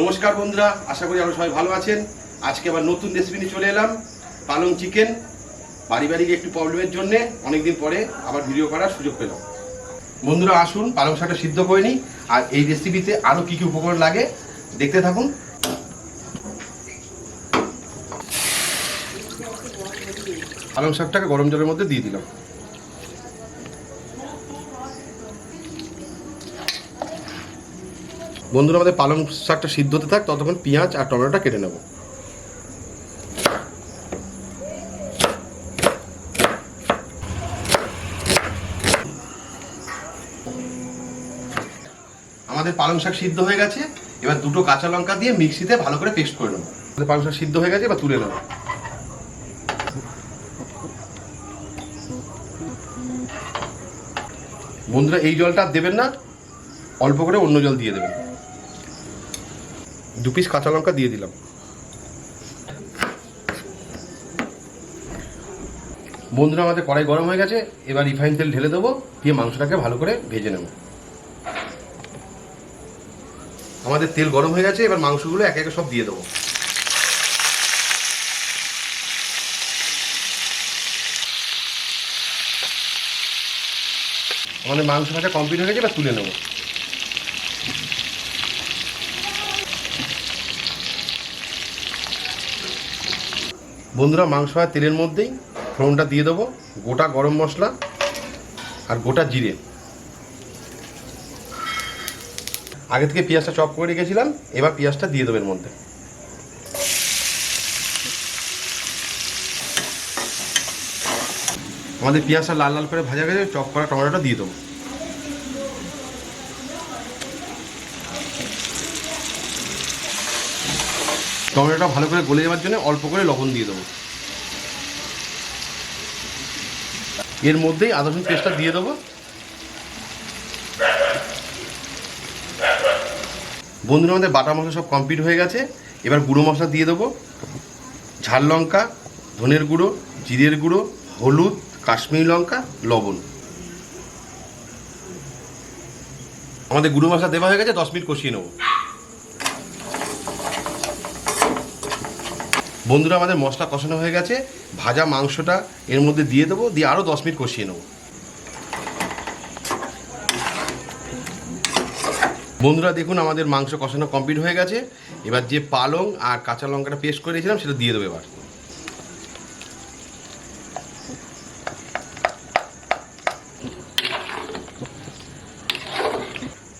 নমস্কার বন্ধুরা, আশা করি আপনারা সবাই ভালো আছেন। আজকে আবার নতুন রেসিপি নিয়ে চলে এলাম, পালং চিকেন। পারিবারিক একটু প্রবলেমের জন্য অনেকদিন পরে আবার ভিডিও করার সুযোগ পেলাম। বন্ধুরা আসুন পালং শাকটা সিদ্ধ করে নিই, আর এই রেসিপিতে আরও কী কী উপকরণ লাগে দেখতে থাকুন। পালং শাকটাকে গরম জলের মধ্যে দিয়ে দিলাম। বন্ধুরা আমাদের পালং শাকটা সিদ্ধ হতে থাক, ততক্ষণ পেঁয়াজ আর টমেটোটা কেটে নেব। আমাদের পালং শাক সিদ্ধ হয়ে গেছে, এবার দুটো কাঁচা লঙ্কা দিয়ে মিক্সিতে ভালো করে পেস্ট করে নেব। আমাদের পালং শাক সিদ্ধ হয়ে গেছে, এবার তুলে নেব। বন্ধুরা এই জলটা দেবেন না, অল্প করে অন্য জল দিয়ে দেবেন। 2 পিস কাঁচা লঙ্কা দিয়ে দিলাম। বন্ধুরা আমাদের কড়াই গরম হয়ে গেছে, এবার রিফাইন তেল ঢেলে দেবো, দিয়ে মাংসটাকে ভালো করে ভেজে নেব। আমাদের তেল গরম হয়ে গেছে, এবার মাংসগুলো একে একে সব দিয়ে দেবো। আমাদের মাংস ভাজা কমপ্লিট হয়ে গেছে, এবার তুলে নেব। বন্ধুরা মাংস ভাজা তেলের মধ্যেই ফোড়নটা দিয়ে দেবো, গোটা গরম মশলা আর গোটা জিরে। আগে থেকে পেঁয়াজটা চপ করে রেখেছিলাম, এবার পেঁয়াজটা দিয়ে দেবো এর মধ্যে। আমাদের পেঁয়াজটা লাল লাল করে ভাজা গেছে, চপ করা টমেটোটা দিয়ে দেবো। টমেটোটা ভালো করে গলে যাওয়ার জন্য অল্প করে লবণ দিয়ে দেবো। এর মধ্যেই আদা রসুন পেস্টটা দিয়ে দেবো। বন্ধুরা আমাদের বাটা মশলা সব কমপ্লিট হয়ে গেছে, এবার গুঁড়ো মশলা দিয়ে দেবো। ঝাল লঙ্কা, ধনের গুঁড়ো, জিরের গুঁড়ো, হলুদ, কাশ্মীরি লঙ্কা, লবণ। আমাদের গুঁড়ো মশলা দেওয়া হয়ে গেছে, 10 মিনিট কষিয়ে নেব। বন্ধুরা আমাদের মশলা কষানো হয়ে গেছে, ভাজা মাংসটা এর মধ্যে দিয়ে দেবো, দিয়ে আরও 10 মিনিট কষিয়ে নেব। বন্ধুরা দেখুন আমাদের মাংস কষানো কমপ্লিট হয়ে গেছে, এবার যে পালং আর কাঁচা লঙ্কাটা পেস্ট করে রেখেছিলাম সেটা দিয়ে দেবো। এবার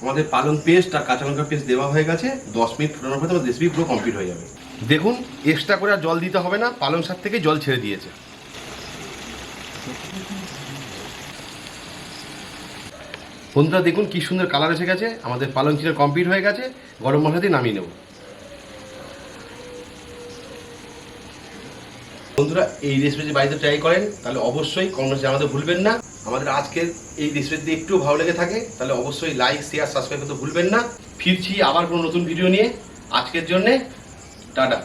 আমাদের পালং পেস্ট আর কাঁচা লঙ্কা পেস্ট দেওয়া হয়ে গেছে, 10 মিনিট ফোটানোর পরে আমাদের রেসিপি পুরো কমপ্লিট হয়ে যাবে। দেখুন এক্সট্রা করে আর জল দিতে হবে না, পালং শাক থেকে জল ছেড়ে দিয়েছে। বন্ধুরা দেখুন কি সুন্দর কালার এসে গেছে, আমাদের পালং চিকেন কমপ্লিট হয়ে গেছে। গরম মশলা দিয়ে নামিয়ে নেব। বন্ধুরা এই রেসিপি বাড়িতে ট্রাই করেন তাহলে অবশ্যই কমেন্টে জানাতে ভুলবেন না। আমাদের আজকের এই রেসিপি যদি একটু ভালো লেগে থাকে তাহলে অবশ্যই লাইক, শেয়ার, সাবস্ক্রাইব করতে ভুলবেন না। ফিরছি আবার কোনো নতুন ভিডিও নিয়ে। আজকের জন্যে টাটা।